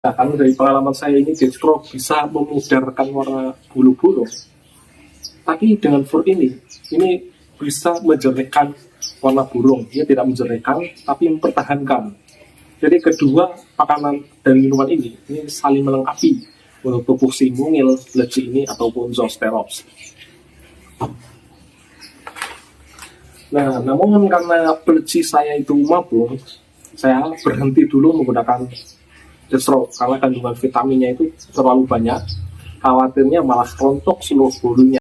Nah, karena dari pengalaman saya ini dextro bisa memudarkan warna bulu burung, tapi dengan fur ini bisa menjernihkan warna burung. Dia tidak menjernihkan, tapi mempertahankan. Jadi kedua makanan dan minuman ini saling melengkapi untuk tubuh si mungil, leci ini ataupun zoosterops. Nah, namun karena peleci saya itu mabung, saya berhenti dulu menggunakan dextro karena kandungan vitaminnya itu terlalu banyak. Khawatirnya malah rontok seluruh bulunya.